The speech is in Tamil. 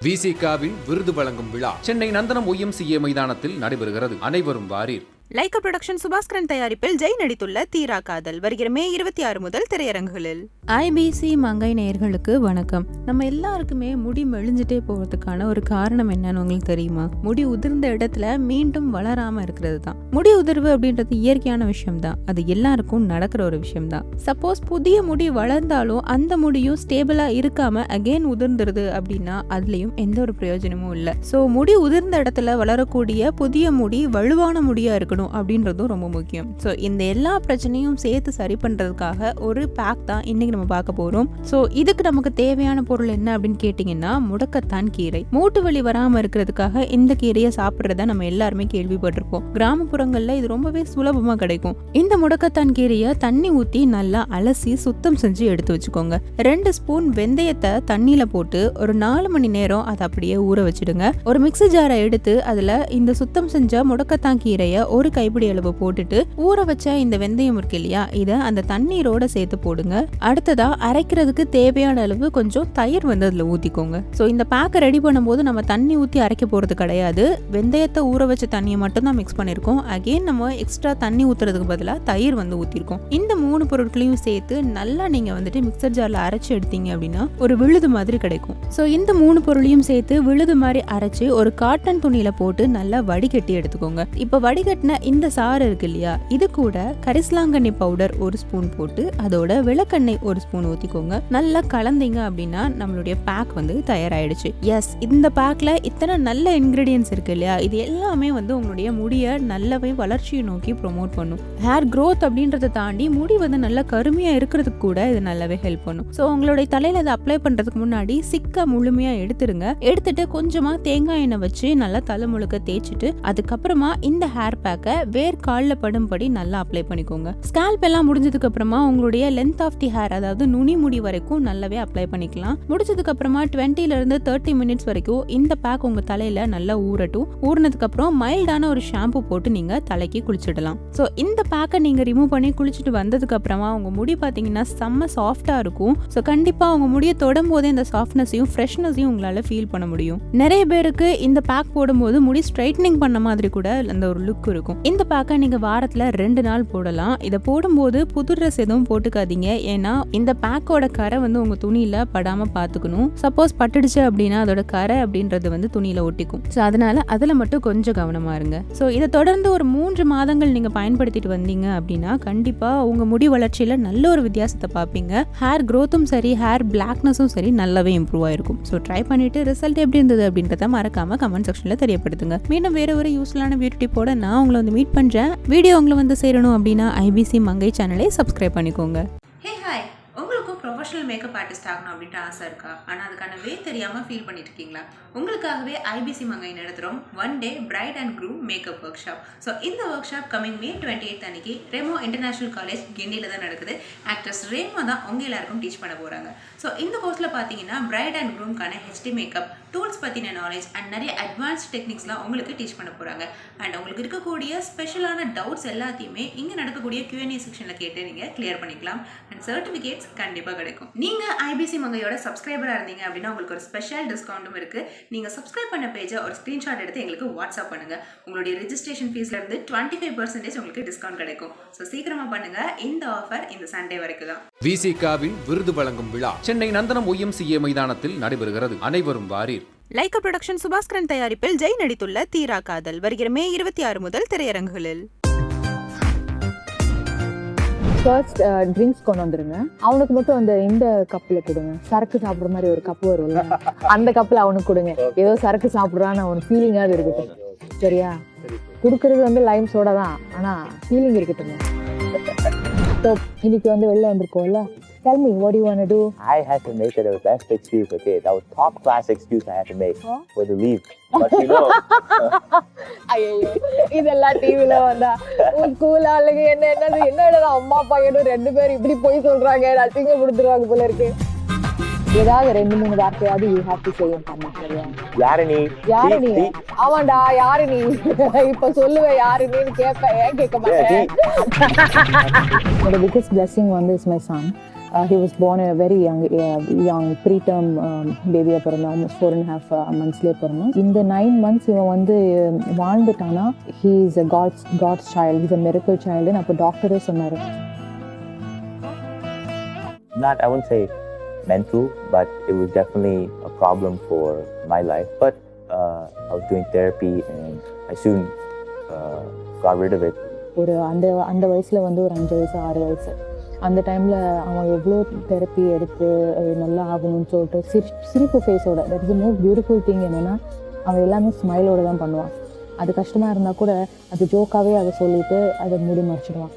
விசிகாவின் விருது வழங்கும் விழா சென்னை நந்தனம் YMCA மைதானத்தில் நடைபெறுகிறது. அனைவரும் வாரீர். லைகா புரொடக்ஷன் சுபாஸ்கரன் தயாரிப்பில் ஜெய் நடித்துள்ள தீரா காதல் வருகிற மே 26 முதல் திரையரங்குகளில். IBC மங்கை நேயர்களுக்கு வணக்கம். நம்ம எல்லாருக்குமே முடி மெலிஞ்சிட்டே போகிறதுக்கான ஒரு காரணம் என்னன்னு உங்களுக்கு தெரியுமா? முடி உதிர்ந்த இடத்துல மீண்டும் வளராம இருக்கிறது தான். முடி உதிர்வு அப்படின்றது இயற்கையான விஷயம் தான். அது எல்லாருக்கும் நடக்கிற ஒரு விஷயம் தான். சப்போஸ் புதிய முடி வளர்ந்தாலும் அந்த முடியும் ஸ்டேபிளா இருக்காம அகெயின் உதிர்ந்துருது அப்படின்னா அதுலயும் எந்த ஒரு பிரயோஜனமும் இல்லை. ஸோ முடி உதிர்ந்த இடத்துல வளரக்கூடிய புதிய முடி வலுவான முடியா இருக்கணும் அப்படின்றதும் ரொம்ப முக்கியம். ஸோ இந்த எல்லா பிரச்சனையும் சேர்த்து சரி பண்றதுக்காக ஒரு பேக் தான் இன்னைக்கு நம்ம பார்க்க போறோம். ஸோ இதுக்கு நமக்கு தேவையான பொருள் என்ன அப்படின்னு கேட்டீங்கன்னா முடக்கத்தான் கீரை. மூட்டு வலி வராம இருக்கிறதுக்காக இந்த கீரையை சாப்பிட்றத நம்ம எல்லாருமே கேள்விப்பட்டிருப்போம். கிராமப்புறங்கள்ல இது ரொம்பவே சுலபமா கிடைக்கும். இந்த முடக்கத்தான் கீரையை தண்ணி ஊத்தி நல்லா அலசி சுத்தம் செஞ்சு எடுத்து வச்சுக்கோங்க. 2 ஸ்பூன் வெந்தயத்தை தண்ணியில போட்டு ஒரு 4 மணி நேரம் அதை அப்படியே ஊற வச்சிடுங்க. ஒரு மிக்ஸி ஜாரை எடுத்து அதுல இந்த சுத்தம் செஞ்ச முடக்கத்தான் கீரையை ஒரு கைப்பிடி அளவு போட்டுட்டு ஊற வச்ச இந்த வெந்தயம் இருக்கு இல்லையா, இதை அந்த தண்ணீரோட சேர்த்து போடுங்க. அடுத்ததா அரைக்கிறதுக்கு தேவையான அளவு கொஞ்சம் தயிர் அதுல ஊத்திக்கோங்க. சோ இந்த பேக்கை ரெடி பண்ணும்போது நம்ம தண்ணி ஊத்தி அரைக்க போறது கிடையாது. வெந்தயத்தை ஊற வச்ச தண்ணியை மட்டும் தான் மிக்ஸ் பண்ணிருக்கோம். அகைன் நம்ம எக்ஸ்ட்ரா தண்ணி ஊத்துறதுக்கு பதிலா தயிர் ஊத்திருக்கோம். இந்த 3 பொருட்களையும் சேர்த்து நல்லா நீங்க மிக்சர் ஜார்ல அரைச்சு எடுத்தீங்க அப்படின்னா ஒரு விழுது மாதிரி கிடைக்கும். சோ இந்த 3 பொருளையும் சேர்த்து விழுது மாதிரி அரைச்சு ஒரு காட்டன் துணியில போட்டு நல்லா வடிகட்டி எடுத்துக்கோங்க. இப்ப வடிகட்டின இந்த சாறு இருக்கு இல்லையா, இது கூட கரிசலாங்கண்ணி பவுடர் 1 ஸ்பூன் போட்டு அதோட விளக்கெண்ணெய் 1 ஸ்பூன் ஊத்திக்கோங்க. நல்லா கலந்தீங்க அப்படின்னா நம்மளுடைய பேக் தயாராயிடுச்சு. எஸ், இந்த பேக்ல இத்தனை நல்ல இன்கிரீடியன்ஸ் இருக்கு இல்லையா, இது எல்லாமே உங்களுடைய முடியை நல்லாவே வளர்ச்சியை நோக்கி ப்ரொமோட் பண்ணும். ஹேர் க்ரோத் அப்படின்றத தாண்டி முடி நல்லா கருமையா இருக்கிறதுக்கு கூட இது நல்லாவே ஹெல்ப் பண்ணும். ஸோ உங்களுடைய தலையில இதை அப்ளை பண்றதுக்கு முன்னாடி சிக்கா முழுமையா எடுத்துருங்க. எடுத்துட்டு கொஞ்சமா தேங்காய் எண்ணெய் வச்சு நல்லா தலை முழுக்க தேய்ச்சிட்டு அதுக்கப்புறமா இந்த ஹேர் பேக்கை வேர் காலில் படும்படி நல்லா அப்ளை பண்ணிக்கோங்க. ஸ்கேல்ப் எல்லாம் முடிஞ்சதுக்கு அப்புறமா உங்களுடைய லென்த் ஆஃப் தி ஹேர், அதாவது நுனி முடி வரைக்கும் நல்லாவே அப்ளை பண்ணிக்கலாம். முடிச்சதுக்கு அப்புறமா 20 ல இருந்து 30 மினிட்ஸ் வரைக்கும் இந்த பேக் உங்க தலையில நல்லா ஊறட்டும். ஊறினதுக்கு அப்புறம் மைல்டான ஒரு ஷாம்பு போட்டு நீங்க தலைக்கு குளிச்சிடலாம். ஸோ இந்த பேக்கை நீங்க ரிமூவ் பண்ணி குளிச்சுட்டு வந்ததுக்கு அப்புறமா உங்க முடி பாத்தீங்கன்னா செம்ம சாஃப்டா இருக்கும். ஸோ கண்டிப்பா உங்க முடியை தொடும் போதே இந்த சாஃப்ட்னஸையும் ஃப்ரெஷ்னஸையும் உங்களால ஃபீல் பண்ண முடியும். நிறைய பேருக்கு இந்த பேக் போடும்போது முடி ஸ்ட்ரைட்னிங் பண்ண மாதிரி கூட அந்த ஒரு லுக் இருக்கும். இந்த பேக்கை நீங்க வாரத்துல 2 நாள் போடலாம். இதை போடும்போது புது ட்ரெஸ் எதுவும் போட்டுக்காதீங்க. ஏன்னா இந்த பேக்கோட கரை உங்க துணியில படாம பாத்துக்கணும். சப்போஸ் பட்டுடுச்சு அப்படின்னா அதோட கரை அப்படின்றது துணியில ஒட்டிக்கும். ஸோ அதனால அதுல மட்டும் கொஞ்சம் கவனமா இருங்க. ஸோ இதை தொடர்ந்து ஒரு 3 மாதங்கள் நீங்க பயன்படுத்திட்டு வந்தீங்க அப்படின்னா கண்டிப்பா உங்க முடி வளர்ச்சியில நல்ல ஒரு வித்தியாசத்தை பார்ப்பீங்க. ஹேர் க்ரோத்தும் சரி, ஹேர் பிளாக்னஸும் சரி நல்லாவே இம்ப்ரூவ் ஆயிருக்கும். ஸோ ட்ரை பண்ணிட்டு ரிசல்ட் எப்படி இருந்தது அப்படின்றத மறக்காம கமெண்ட் செக்ஷன்ல தெரியப்படுத்துங்க. மீண்டும் வேற ஒரு யூஸ்ஃபுல்லான பியூட்டி டிப்போட நான் உங்களை மீட் பண்றேன். வீடியோ உங்களை சேரணும் அப்படின்னா IBC மங்கை சேனலை சப்ஸ்கிரைப் பண்ணிக்கோங்க. ஹே ஹாய், உங்களுக்கும் ப்ரொஃபஷனல் மேக்கப் ஆர்டிஸ்ட் ஆகணும் அப்படின்ற ஆசை இருக்கா? ஆனால் அதுக்கான வே தெரியாமல் ஃபீல் பண்ணிட்டு இருக்கீங்களா? உங்களுக்காகவே IBC மங்கை நடத்துகிறோம் 1 day bride and groom makeup workshop. So இந்த ஒர்க் ஷாப் கமிங் May 28 அன்னைக்கு ரெமோ இன்டர்நேஷனல் காலேஜ் கிண்டியில் தான் நடக்குது. ஆக்ட்ரஸ் ரேமோ தான் உங்கள் எல்லாருக்கும் டீச் பண்ண போகிறாங்க. ஸோ இந்த கோர்ஸில் பார்த்தீங்கன்னா பிரைட் அண்ட் க்ரூம்கான HD மேக்கப் டூல்ஸ் பற்றின நாலேஜ் அண்ட் நிறைய அட்வான்ஸ்ட் டெக்னிக்ஸ்லாம் உங்களுக்கு டீச் பண்ண போகிறாங்க. அண்ட் உங்களுக்கு இருக்கக்கூடிய ஸ்பெஷலான டவுட்ஸ் எல்லாத்தையுமே இங்கே நடக்கக்கூடிய Q&A செக்ஷனில் கேட்டு நீங்கள் கிளியர் பண்ணிக்கலாம். அண்ட் சர்டிஃபிகேட்ஸ் கண்டிப்பாக கிடைக்கும். நீங்கள் IBC மங்கையோட சப்ஸ்கிரைபராக இருந்தீங்க அப்படின்னா உங்களுக்கு ஒரு ஸ்பெஷல் டிஸ்கவுண்ட்டும் இருக்குது. நீங்கள் சப்ஸ்கிரைப் பண்ண பேஜை ஒரு ஸ்க்ரீன்ஷாட் எடுத்து எங்களுக்கு வாட்ஸ்அப் பண்ணுங்கள். உங்களுடைய ரெஜிஸ்ட்ரேஷன் ஃபீஸ்லேருந்து 25% உங்களுக்கு டிஸ்கவுண்ட் கிடைக்கும். ஸோ சீக்கிரமாக பண்ணுங்கள். இந்த ஆஃபர் இந்த சண்டே வரைக்கும் தான். விசிகாவின் விருது வழங்கும் விழா சென்னை நந்தனம் YMCA மைதானத்தில் நடைபெறுகிறது. அனைவரும் வாரீர். லைகா புரொடக்ஷன் சுபாஸ்கரன் தயாரிப்பில் ஜெய் நடித்துள்ள தீரா காதல் வருகிற May 26 முதல் திரையரங்குகளில். ஃபர்ஸ்ட் ட்ரிங்க்ஸ் கொண்டு வந்துருங்க. அவனுக்கு மட்டும் இந்த கப்பில் கொடுங்க. சரக்கு சாப்பிட்ற மாதிரி ஒரு கப்பு வரும்ல, அந்த கப்பில் அவனுக்கு கொடுங்க. ஏதோ சரக்கு சாப்பிட்றான்னு அவனுக்கு ஃபீலிங்காக இருக்கட்டும். சரியா? கொடுக்கறது லைம் சோடா தான், ஆனால் ஃபீலிங் இருக்கட்டும். ஸோ இன்னைக்கு வெளில வந்திருக்கோம்ல. Tell me, what do you want to do? I had to make it the best excuse, okay? That was top class excuse I had to make for the leave. But you know. ஐயோ, இதெல்லாம் டிவில வந்தா ஸ்கூல் ஆளுங்க என்னடா அம்மா பையனும் 2 பேர் இப்படி போய் சொல்றாங்க, அசிங்க கொடுத்துருவாங்க போல இருக்கு. ஏதாவது 2-3 வார்த்தையாவது you have to say in பண்ண. சரியா? யாரு நீ? ஆமாண்டா, யாரு நீ? இப்ப சொல்லுவேன் யாரு நீன்னு கேட்பேன். ஏன் கேட்க மாட்டேன்? என்னோட biggest blessing is my son. He was born a very young preterm baby பிறந்தான், almost 4.5 monthsலேயே பிறந்தான். இந்த 9 months இவன் வந்து வாழ்ந்துட்டானா he is a God's child, he's a miracle child. அப்போ டாக்டரே சொன்னாரு. Not, I wouldn't say mental, but it was definitely a problem for my life. But I was doing therapy and I soon got rid of it. ஒரு அந்த வயசில் வந்து ஒரு 5 வயசு 6 வயசு அந்த டைமில் அவன் எவ்வளோ தெரப்பி எடுத்து நல்லா ஆகணும்னு சொல்லிட்டு சிரிப்பு ஃபேஸோட, that is most beautiful thing. என்னென்னா அவன் எல்லாமே ஸ்மைலோடு தான் பண்ணுவான். அது கஷ்டமாக இருந்தால் கூட அது ஜோக்காகவே அதை சொல்லிவிட்டு அதை மூடி மறைச்சிடுவான்.